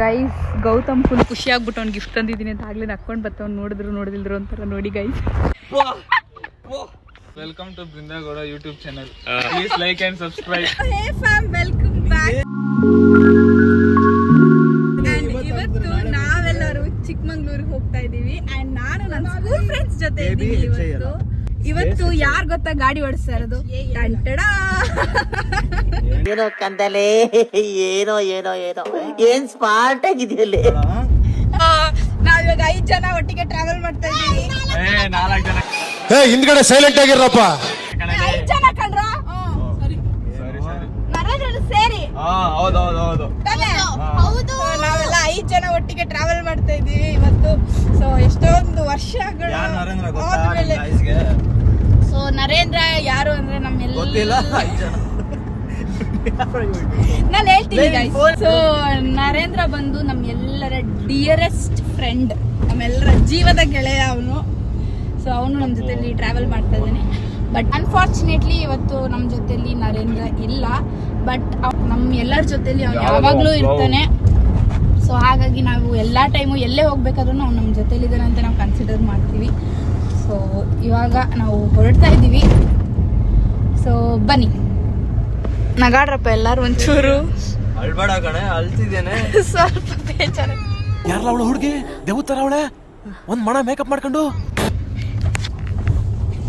Guys Gautam full ಖುಷಿ ಆಗ್ಬಿಟ್ಟು ಅವ್ನು ಗಿಫ್ಟ್ ತಂದಿದ್ದೀನಿ ಅಂತ ಆಗ್ಲೇ ನಕ್ಕೊಂಡು ಬರ್ತಾವ್ ನೋಡಿದ್ರು ಒಂಥರ ನೋಡಿ guys. Welcome to Brinda Gowda YouTube channel. Please like and subscribe. Hey fam, welcome back. ಇವತ್ತು ನಾವೆಲ್ಲರೂ ಚಿಕ್ಕಮಂಗ್ಳೂರಿಗೆ ಹೋಗ್ತಾ ಇದೀವಿ ಅಂಡ್ ನಾನು ನನ್ನ ಸ್ಕೂಲ್ ಫ್ರೆಂಡ್ಸ್ ಜೊತೆ ಇದ್ದೀನಿ. ಇವತ್ತು ಯಾರು ಗೊತ್ತಾ ಗಾಡಿ ಓಡಿಸ್ತಾ ಇರೋದು? ಏನೋ ಕಂದಲೆ, ಏನೋ ಏನೋ ಏನೋ ಏನ್ ಸ್ಮಾರ್ಟ್ ಆಗಿದೆಯಲ್ಲಿ. ನಾವಿವಾಗ 5 ಜನ ಒಟ್ಟಿಗೆ ಟ್ರಾವೆಲ್ ಮಾಡ್ತಾ ಇದೀವಿ. 4 ಜನ. ಹಿಂದ್ಗಡೆ ಸೈಲೆಂಟ್ ಆಗಿರಪ್ಪ. 5 ಜನ ಕಣ್ರ. ನರೇಂದ್ರ ಸೇರಿ. ಹೌದು. ನಾವೆಲ್ಲ 5 ಜನ ಒಟ್ಟಿಗೆ ಟ್ರಾವೆಲ್ ಮಾಡ್ತಾ ಇದೀವಿ ಇವತ್ತು. ಸೊ ಎಷ್ಟೊಂದು ವರ್ಷಗಳ ಸೊ ನರೇಂದ್ರ ಯಾರು ಅಂದ್ರೆ ನಮ್ಮೆಲ್ಲ ನಾನು ಹೇಳ್ತೀನಿ ಗೈಸ್. ಸೊ ನರೇಂದ್ರ ಬಂದು ನಮ್ಮೆಲ್ಲರ ಡಿಯರೆಸ್ಟ್ ಫ್ರೆಂಡ್, ನಮ್ಮೆಲ್ಲರ ಜೀವದ ಗೆಳೆಯ ಅವನು. ಸೊ ಅವನು ನಮ್ಮ ಜೊತೆಲಿ ಟ್ರಾವೆಲ್ ಮಾಡ್ತಾ ಇದ್ದಾನೆ. ಬಟ್ ಅನ್ಫಾರ್ಚುನೇಟ್ಲಿ ಇವತ್ತು ನಮ್ಮ ಜೊತೆಲಿ ನರೇಂದ್ರ ಇಲ್ಲ. ಬಟ್ ನಮ್ಮ ಎಲ್ಲರ ಜೊತೆಲಿ ಅವ್ನು ಯಾವಾಗ್ಲೂ ಇರ್ತಾನೆ. ಸೊ ಹಾಗಾಗಿ ನಾವು ಎಲ್ಲಾ ಟೈಮು ಎಲ್ಲೇ ಹೋಗ್ಬೇಕಾದ್ರೂ ಅವ್ನು ನಮ್ಮ ಜೊತೆಲಿ ಇದ್ದಾನೆ ಅಂತ ನಾವು ಕನ್ಸಿಡರ್ ಮಾಡ್ತೀವಿ. ಸೊ ಇವಾಗ ನಾವು ಹೊರಡ್ತಾ ಇದ್ದೀವಿ. ಸೊ ಬನ್ನಿ, ನಗಾಡ್ರಪ್ಪ ಎಲ್ಲಾರು ಒಂಚೂರು. ಅಳ್ಬೇಡ ಕಣೆ, ಅಳ್ತಿದ್ದೇನೆ. ಸ್ವಲ್ಪ ಬೇಜಾರ. ಯಾರಲ್ಲ ಅವಳು ಹುಡುಗಿ ದೇವತರ ಅವಳೆ, ಒಂದ್ ಮಣ ಮೇಕಪ್ ಮಾಡ್ಕೊಂಡು.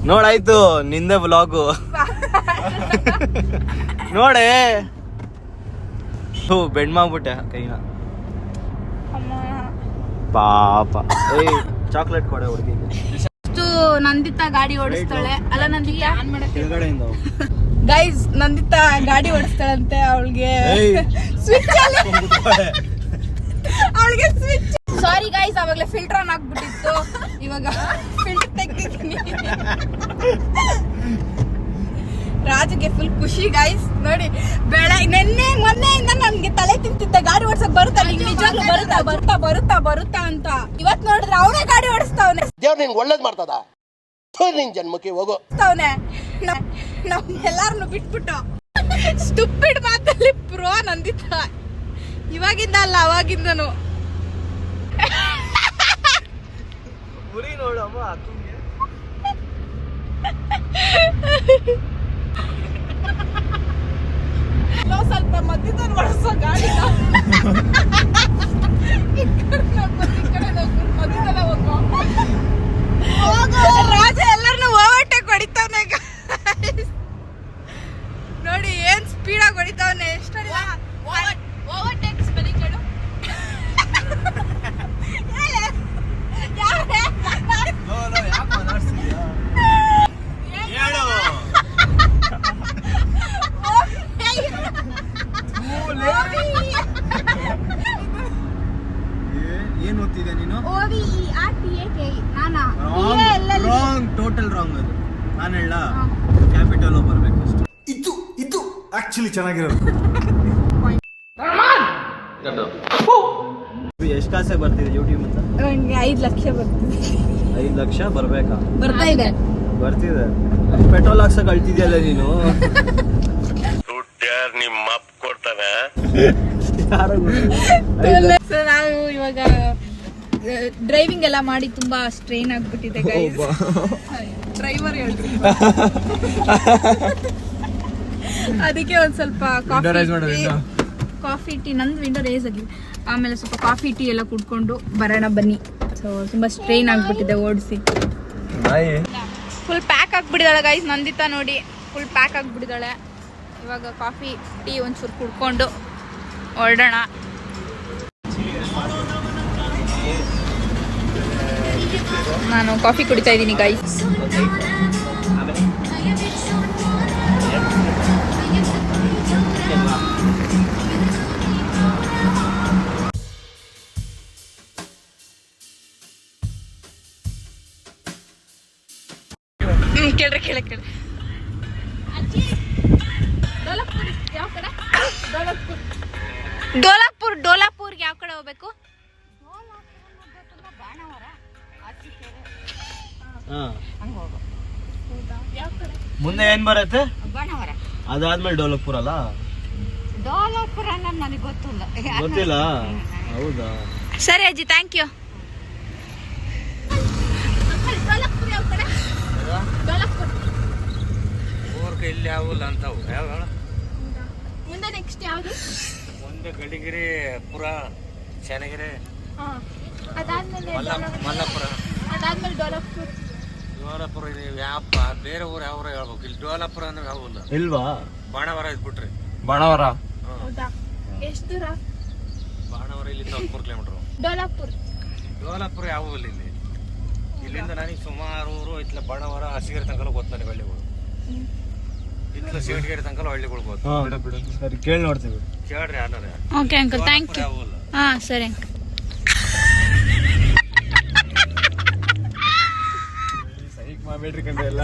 ನೋಡಾಯ್ತು ನಿಂದೆ ವ್ಲಾಗು ನೋಡೆ. ಬೆಂಡ್ ಮಾಡ್ಬಿಟ್ಟೆ ಕೈನ, ಪಾಪ. ಚಾಕ್ಲೇಟ್ ಕೊಡೆ ಹುಡುಗಿಗೆ. ನಂದಿತಾ ಗಾಡಿ ಓಡಿಸ್ತಾಳೆ ಅಲ್ಲ? ನಂದಿತಾ ಗೈಸ್, ನಂದಿತಾ ಗಾಡಿ ಓಡಿಸ್ತಾಳಂತೆ. ಅವಳಿಗೆ ಸ್ವಿಚ್ ಸಾರಿ ಗೈಸ್, ಅವಾಗಲೇ ಫಿಲ್ಟರ್ ಆನ್ ಆಗ್ಬಿಟ್ಟಿತ್ತು. ಇವಾಗ ಫಿಲ್ಟರ್ ತೆಗ್ದಿದ್ದೀನಿ. ರಾಜುಗೆ ಫುಲ್ ಖುಷಿ ಗೈಸ್. ನೋಡಿ, ಮೊನ್ನೆಯಿಂದ ನನ್ಗೆ ತಲೆ ತಿಂತಿದ್ದ ಗಾಡಿ ಓಡಿಸಕ್ ಬರುತ್ತಾ, ನಿಜವಾಗ್ಲೂ ಬರುತ್ತಾ ಅಂತ. ಇವತ್ ನೋಡಿದ್ರೆ ಅವನೇ ಗಾಡಿ ಓಡಿಸ್ತಾವನೆ. ದೇವ್ರು ನಿನ್ಗೆ ಒಳ್ಳೇದ್ ಮಾಡ್ತದ, ನಿನ್ ಜನ್ಮಕ್ಕೆ ಹೋಗೋ ಎಲ್ಲಾರನ್ನು ಬಿಟ್ಬಿಟ್ಟು ಸ್ಟುಪಿಡ್ ಮಾತಲ್ಲಿ ಪ್ರೋ ನಂದಿತಾ. ಇವಾಗಿಂದ ಅಲ್ಲ, ಅವಾಗಿಂದನು. ಸ್ವಲ್ಪ ಮಧ್ಯದಲ್ಲಿ ಓಡಿಸೋ ಗಾಡಿ ಮಧ್ಯದಲ್ಲೇ ಹೋಗೋ. ರಾಜ ಎಲ್ಲರನ್ನು ಓವರ್ಟೇಕ್ ಹೊಡಿತಾವನೆ ನೋಡಿ, ಏನ್ ಸ್ಪೀಡಾಗಿ ಹೊಡಿತಾವನೆ. ಎಷ್ಟು ಓವರ್ಟೇಕ್ ಸ್ಪೆಲ್ಲಿಂಗ್ ಹೇಳು. ಏನ್ ಓದ್ತಿದ್ದೆ ನೀನು? ಟೋಟಲ್ ರಾಂಗ್ ಅದು. ನಾನು ಹೇಳ ಕ್ಯಾಪಿಟಲ್ ಬರ್ಬೇಕು ಅಷ್ಟು. ಇದು ಆಕ್ಚುಲಿ ಚೆನ್ನಾಗಿರೋದು. ಎಷ್ಟು ಕಾಸೆ ಬರ್ತಿದೆ ಯೂಟ್ಯೂಬ್ ಅಂತ? 5 ಲಕ್ಷ ಬರ್ತಿದೆ. 5 ಲಕ್ಷ ಬರ್ಬೇಕಾ? ಬರ್ತಿದೆ. ಪೆಟ್ರೋಲ್ ಹಾಕ್ಸಕ್ ಅಳ್ತಿದ್ಯಲ್ಲ ನೀನು. ನಿಮ್ಮ ಅಪ್ಪ ಕೊಡ್ತಾನೆ. ನಾವು ಇವಾಗ ಡ್ರೈವಿಂಗ್ ಎಲ್ಲ ಮಾಡಿ ತುಂಬಾ ಸ್ಟ್ರೈನ್ ಆಗ್ಬಿಟ್ಟಿದೆ ಗೈಸ್. ಡ್ರೈವರ್ ಹೇಳ್ರಿ. ಅದಕ್ಕೆ ಒಂದ್ ಸ್ವಲ್ಪ ಕಾಫಿ ಟೀ, ನಂದು ವಿಂಡೋ ರೇಸ್ ಆಗಿ, ಆಮೇಲೆ ಸ್ವಲ್ಪ ಕಾಫಿ ಟೀ ಎಲ್ಲ ಕುಡ್ಕೊಂಡು ಬರೋಣ ಬನ್ನಿ. ಸೊ ತುಂಬಾ ಸ್ಟ್ರೈನ್ ಆಗ್ಬಿಟ್ಟಿದೆ ಓಡಿಸಿ. ಫುಲ್ ಪ್ಯಾಕ್ ಆಗ್ಬಿಟ್ಟಿದ್ದಾಳೆ ಗೈಸ್ ನಂದಿತಾ. ನೋಡಿ, ಫುಲ್ ಪ್ಯಾಕ್ ಆಗ್ಬಿಟ್ಟಿದ್ದಾಳೆ. ಇವಾಗ ಕಾಫಿ ಟೀ ಒಂಚೂರು ಕುಡ್ಕೊಂಡು ಹೊರಡೋಣ. ನಾನು ಕಾಫಿ ಕುಡಿತಾ ಇದ್ದೀನಿ ಗೈಸ್. ಕೇಳ್ರಿ. ಡೋಲಾಪುರ್ಗೆ ಯಾವ ಕಡೆ ಹೋಗ್ಬೇಕು? ಮುಂದೆ ಏನ್ ಬರತ್ತೆ? ಅದಾದ್ಮೇಲೆ ಡೋಲಪುರ ಅಲ್ಲ? ಡೋಲಾಪುರ ನನಗೆ ಗೊತ್ತಿಲ್ಲ. ಗೊತ್ತಿಲ್ಲ. ಹೌದಾ? ಸರಿ ಅಜ್ಜಿ, ಥ್ಯಾಂಕ್ ಯು. ಇಲ್ಲಿ ಯಾವಲ್ಲ ಅಂತಾವು ಯಾವ ಮುಂದೆ ನೆಕ್ಸ್ಟ್ ಯಾವುದು? ಒಂದು ಗಡಿಗಿರಿ ಪುರ, ಚೆನ್ನಗಿರಿ, ಅದಾದ್ಮೇಲೆ ಮಲ್ಲಪುರ, ಅದಾದ್ಮೇಲೆ ಡೋಲಾಪುರ. ಡೋಲಾಪುರ ಯಾವಪ್ಪ ಬೇರೆ ಊರು ಯಾವ ಹೇಳ್ಬೇಕು. ಇಲ್ಲಿ ಡೋಲಾಪುರ ಅಂದ್ರೆ ಯಾವಲ್ಲ. ಇಲ್ವಾ? ಬಾಣವರ ಇದ್ಬಿಟ್ರಿ. ಬಾಣವರ. ಹೌದಾ? ಎಷ್ಟು ದೂರ? ಬಾಣವರ ಇಲ್ಲಿ 3 ಕಿಲೋಮೀಟರ್. ಡೋಲಾಪುರ ಯಾವ ಇಲ್ಲಿ ಇಲ್ಲಿಂದ ನನಗೆ ಸುಮಾರು ಊರು ಇತ್ಲ ಬಾಣವರ ಹಸಿಗೆರೆ ತನಕ ಗೊತ್ತು ನನಗೆ ಹಳ್ಳಿಗಳು. ಇತ್ಲ ಸಿಗಟಗೆರೆ ತನಕ ಹಳ್ಳಿಗಳು ಗೊತ್ತು. ಸರಿ ಕೇಳಿ ನೋಡ್ತೀವಿ. ಕೇಳ್ರಿ ಯಾರು. Okay uncle, thank you. ಯಾವಲ್ಲ. ಹಾ ಸರಿ ಅಂಕಲ್. ಸೈಕ್ ಮಾಡ್ಬೇಡ್ರಿ ಕಂಡ್ರೆ ಎಲ್ಲ